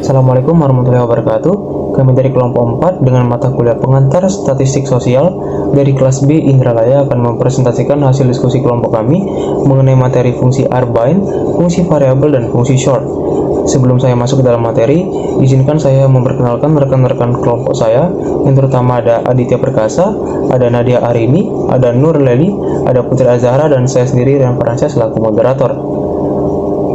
Assalamualaikum warahmatullahi wabarakatuh. Kami dari kelompok 4 dengan mata kuliah pengantar statistik sosial dari kelas B Indralaya akan mempresentasikan hasil diskusi kelompok kami mengenai materi fungsi arbine, fungsi variabel, dan fungsi short. Sebelum saya masuk ke dalam materi, izinkan saya memperkenalkan rekan-rekan kelompok saya, yang terutama ada Aditya Perkasa, ada Nadia Arini, ada Nur Leli, ada Putri Azahra, dan saya sendiri Rian Farhansyah selaku moderator.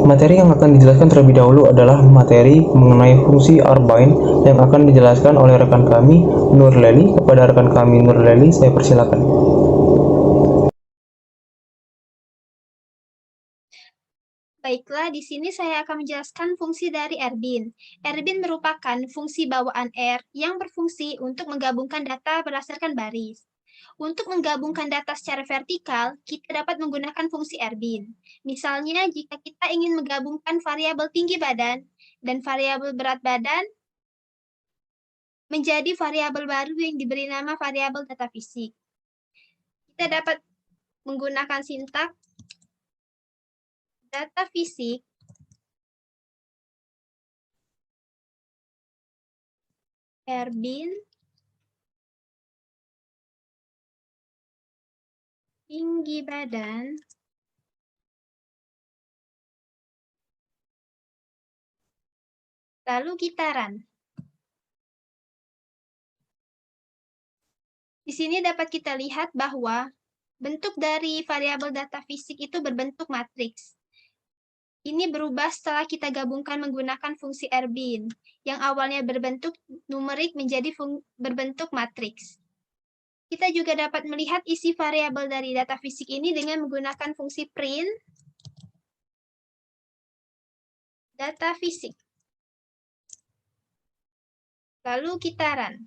Materi yang akan dijelaskan terlebih dahulu adalah materi mengenai fungsi arbine yang akan dijelaskan oleh rekan kami Nur Leli. Kepada rekan kami Nur Leli, saya persilakan. Baiklah, di sini saya akan menjelaskan fungsi dari Erbin. Erbin merupakan fungsi bawaan R yang berfungsi untuk menggabungkan data berdasarkan baris. Untuk menggabungkan data secara vertikal, kita dapat menggunakan fungsi Erbin. Misalnya, jika kita ingin menggabungkan variabel tinggi badan dan variabel berat badan menjadi variabel baru yang diberi nama variabel data fisik. Kita dapat menggunakan sintaks data fisik Erbin tinggi badan lalu kitaran. Di sini dapat kita lihat bahwa bentuk dari variabel data fisik itu berbentuk matriks. Ini berubah setelah kita gabungkan menggunakan fungsi Erbin, yang awalnya berbentuk numerik menjadi berbentuk matriks. Kita juga dapat melihat isi variabel dari data fisik ini dengan menggunakan fungsi print data fisik. Lalu kitaran.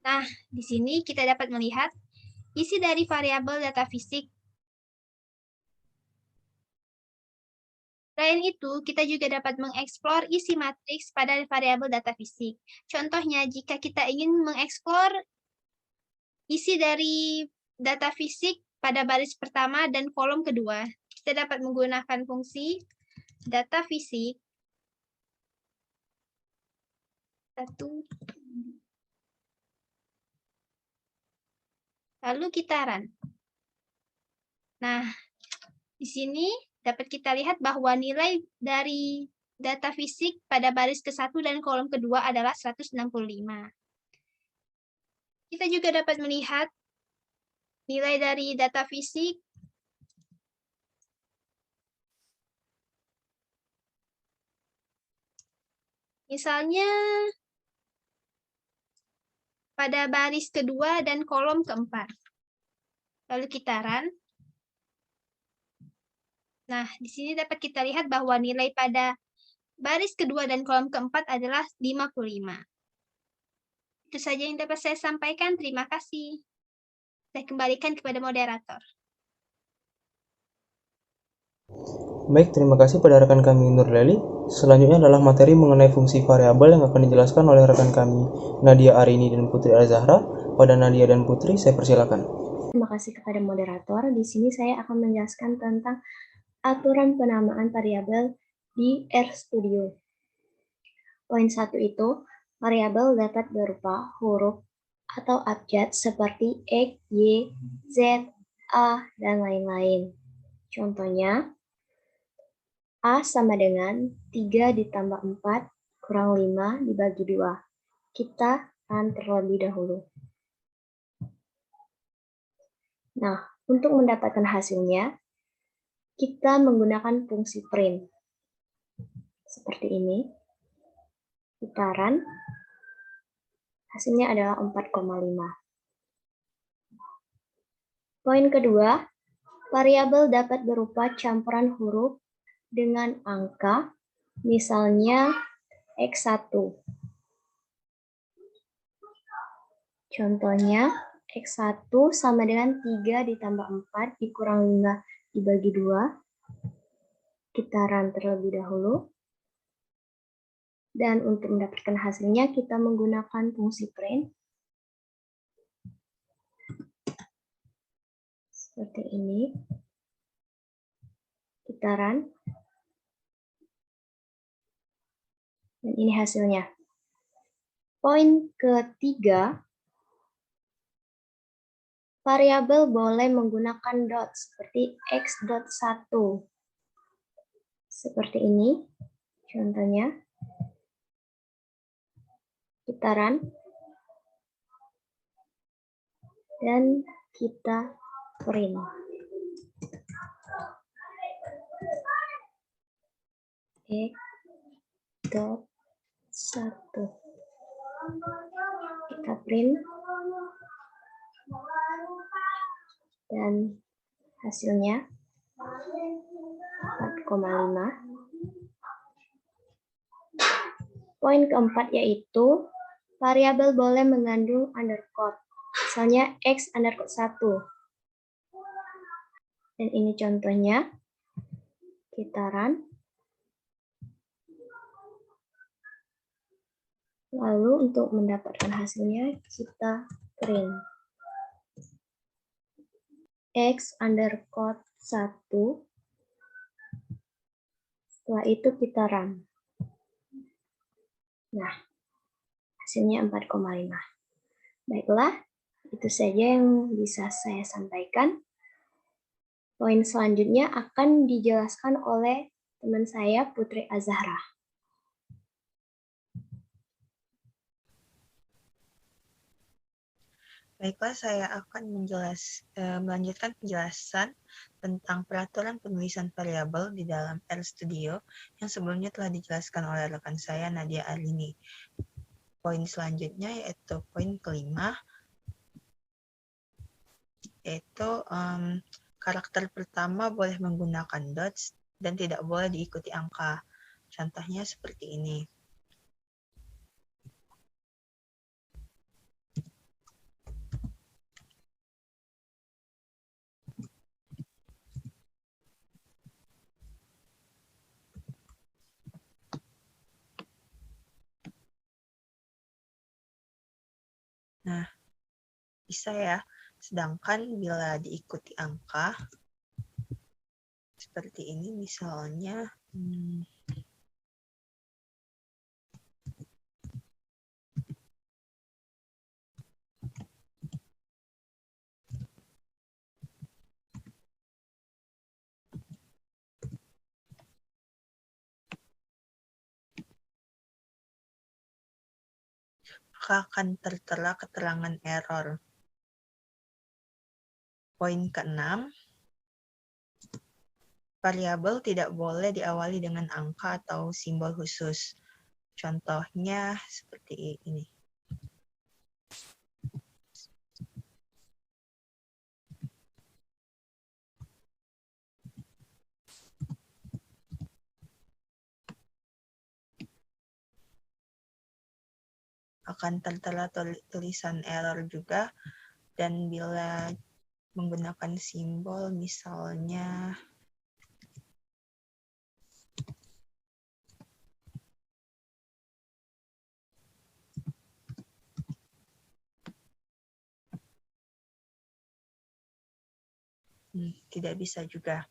Nah, di sini kita dapat melihat isi dari variabel data fisik. Selain itu, kita juga dapat mengeksplor isi matriks pada variabel data fisik. Contohnya, jika kita ingin mengeksplor isi dari data fisik pada baris pertama dan kolom kedua, kita dapat menggunakan fungsi data fisik lalu kitaran. Nah, di sini dapat kita lihat bahwa nilai dari data fisik pada baris ke-1 dan kolom kedua adalah 165. Kita juga dapat melihat nilai dari data fisik misalnya pada baris kedua dan kolom keempat. Lalu kitaran. Nah, di sini dapat kita lihat bahwa nilai pada baris kedua dan kolom keempat adalah 55. Itu saja yang dapat saya sampaikan. Terima kasih. Saya kembalikan kepada moderator. Baik, terima kasih pada rekan kami Nur Leli. Selanjutnya adalah materi mengenai fungsi variabel yang akan dijelaskan oleh rekan kami Nadia Arini dan Putri Azahra. Pada Nadia dan Putri, saya persilakan. Terima kasih kepada moderator. Di sini saya akan menjelaskan tentang aturan penamaan variabel di RStudio. Poin 1 itu, variabel dapat berupa huruf atau abjad seperti X, Y, Z, A, dan lain-lain. Contohnya, A sama dengan 3 ditambah 4 kurang 5 dibagi 2. Kita akan terlebih dahulu. Nah, untuk mendapatkan hasilnya, kita menggunakan fungsi print. Seperti ini. Putaran, hasilnya adalah 4,5. Poin kedua, variabel dapat berupa campuran huruf dengan angka, misalnya X1. Contohnya, X1 sama dengan 3 ditambah 4 dikurang 5 dibagi 2. Kita run terlebih dahulu. Dan untuk mendapatkan hasilnya, kita menggunakan fungsi print. Seperti ini. Kita run. Dan ini hasilnya. Poin ketiga, variabel boleh menggunakan dot seperti x.1. Seperti ini. Contohnya. Kita run. Dan kita print. x.1. Kita print. Dan hasilnya 4,5. Poin keempat yaitu variabel boleh mengandung underscore. Misalnya x_1. Dan ini contohnya. Kita run. Lalu untuk mendapatkan hasilnya kita print. x_1. Setelah itu kita run. Nah, hasilnya 4,5. Baiklah, itu saja yang bisa saya sampaikan. Poin selanjutnya akan dijelaskan oleh teman saya, Putri Azahra. Baiklah, saya akan melanjutkan penjelasan tentang peraturan penulisan variabel di dalam RStudio yang sebelumnya telah dijelaskan oleh rekan saya, Nadia Arlini. Poin selanjutnya yaitu poin kelima, yaitu karakter pertama boleh menggunakan dots dan tidak boleh diikuti angka. Contohnya seperti ini. Nah, bisa ya. Sedangkan bila diikuti angka, seperti ini misalnya, maka akan tertera keterangan error. Poin ke-6, variabel tidak boleh diawali dengan angka atau simbol khusus. Contohnya seperti ini. Akan tertera tulisan error juga, dan bila menggunakan simbol misalnya tidak bisa juga.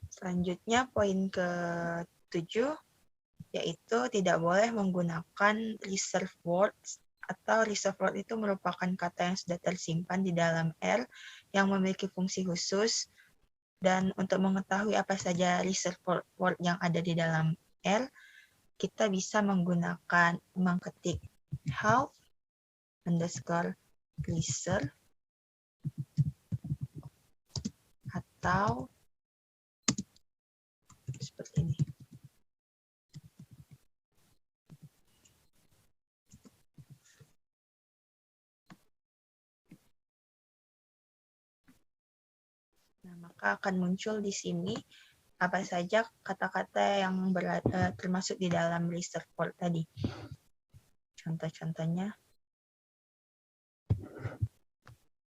Selanjutnya poin ke-7 yaitu tidak boleh menggunakan reserved words, atau reserved word itu merupakan kata yang sudah tersimpan di dalam R yang memiliki fungsi khusus. Dan untuk mengetahui apa saja reserved word yang ada di dalam R, kita bisa mengetik help underscore reserved atau seperti ini. Nah, maka akan muncul di sini apa saja kata-kata yang termasuk di dalam reserved word tadi. Contoh-contohnya.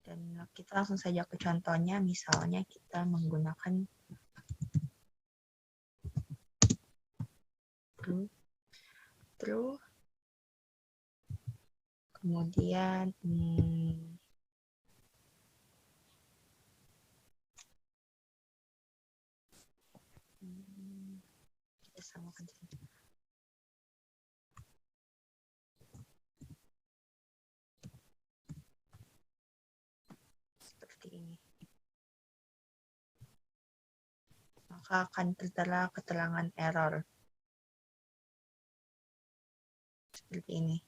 Dan kita langsung saja ke contohnya, misalnya kita menggunakan true, kemudian kita samakan saja. ini. Maka akan tertera keterangan error. Seperti ini.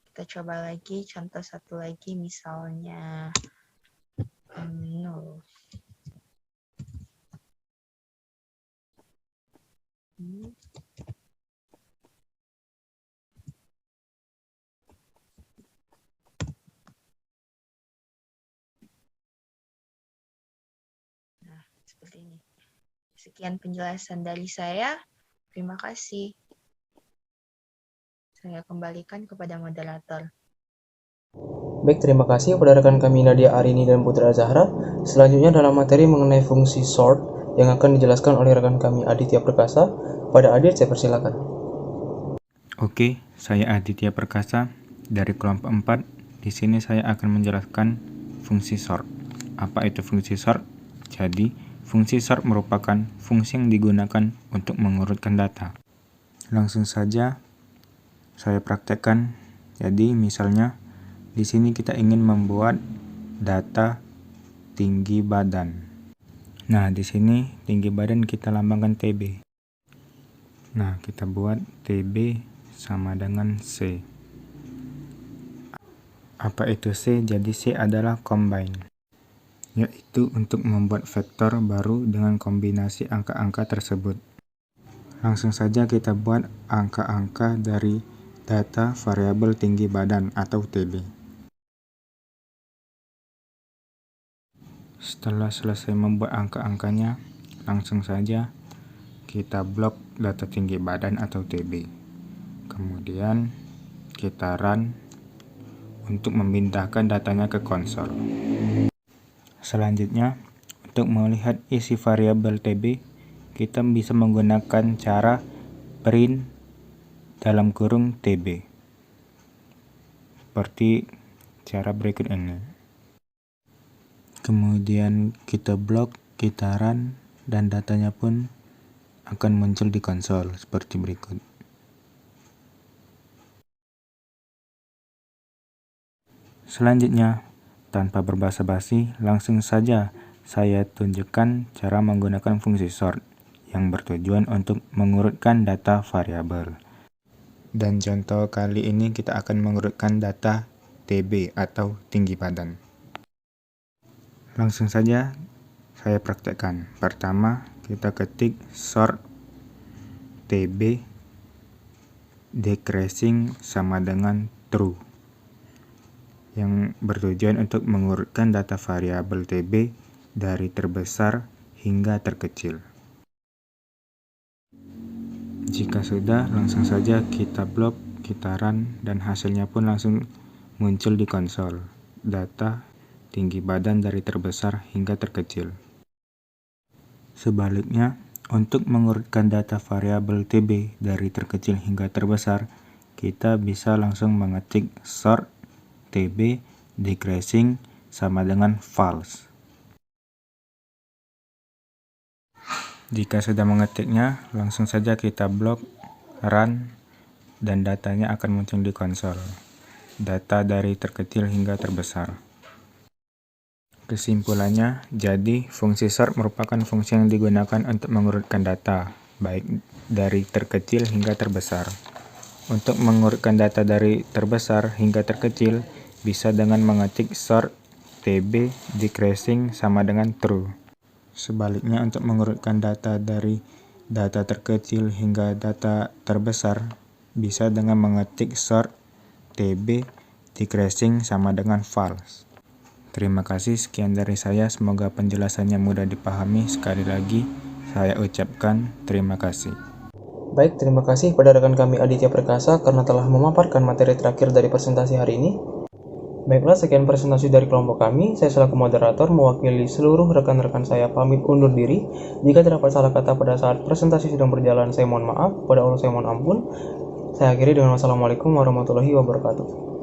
Kita coba lagi, contoh satu lagi misalnya 0. Nah, seperti ini. Sekian penjelasan dari saya. Terima kasih. Saya kembalikan kepada moderator. Baik, terima kasih kepada rekan kami Nadia Arini dan Putra Zahra. Selanjutnya dalam materi mengenai fungsi sort yang akan dijelaskan oleh rekan kami Aditya Perkasa. Pada Adit, saya persilakan. Oke, saya Aditya Perkasa dari kelompok 4. Di sini saya akan menjelaskan fungsi sort. Apa itu fungsi sort? Jadi, fungsi sort merupakan fungsi yang digunakan untuk mengurutkan data. Langsung saja saya praktekkan. Jadi, misalnya di sini kita ingin membuat data tinggi badan. Nah, di sini tinggi badan kita lambangkan TB. Nah, kita buat TB sama dengan C. Apa itu C? Jadi C adalah combine, yaitu untuk membuat vektor baru dengan kombinasi angka-angka tersebut. Langsung saja kita buat angka-angka dari data variabel tinggi badan atau TB. Setelah selesai membuat angka-angkanya, langsung saja kita blok data tinggi badan atau TB. Kemudian kita run untuk memindahkan datanya ke konsol. Selanjutnya, untuk melihat isi variabel TB, kita bisa menggunakan cara print dalam kurung TB. Seperti cara berikut ini. Kemudian kita blok, kita run, dan datanya pun akan muncul di konsol seperti berikut. Selanjutnya, tanpa berbasa-basi, langsung saja saya tunjukkan cara menggunakan fungsi sort yang bertujuan untuk mengurutkan data variabel. Dan contoh kali ini kita akan mengurutkan data TB atau tinggi badan. Langsung saja saya praktekkan. Pertama, kita ketik sort TB decreasing sama dengan true, yang bertujuan untuk mengurutkan data variabel TB dari terbesar hingga terkecil. Jika sudah, langsung saja kita blok, kita run, dan hasilnya pun langsung muncul di konsol. Data tinggi badan dari terbesar hingga terkecil. Sebaliknya, untuk mengurutkan data variabel TB dari terkecil hingga terbesar, kita bisa langsung mengetik sort TB decreasing sama dengan false. Jika sudah mengetiknya, langsung saja kita blok, run, dan datanya akan muncul di konsol. Data dari terkecil hingga terbesar. Kesimpulannya, jadi fungsi sort merupakan fungsi yang digunakan untuk mengurutkan data, baik dari terkecil hingga terbesar. Untuk mengurutkan data dari terbesar hingga terkecil, bisa dengan mengetik sort TB decreasing sama dengan true. Sebaliknya, untuk mengurutkan data dari data terkecil hingga data terbesar, bisa dengan mengetik sort TB decreasing sama dengan false. Terima kasih, sekian dari saya. Semoga penjelasannya mudah dipahami. Sekali lagi, saya ucapkan terima kasih. Baik, terima kasih pada rekan kami Aditya Perkasa karena telah memaparkan materi terakhir dari presentasi hari ini. Baiklah, sekian presentasi dari kelompok kami. Saya selaku moderator mewakili seluruh rekan-rekan saya pamit undur diri. Jika terdapat salah kata pada saat presentasi sedang berjalan, saya mohon maaf. Pada Allah saya mohon ampun. Saya akhiri dengan wassalamualaikum warahmatullahi wabarakatuh.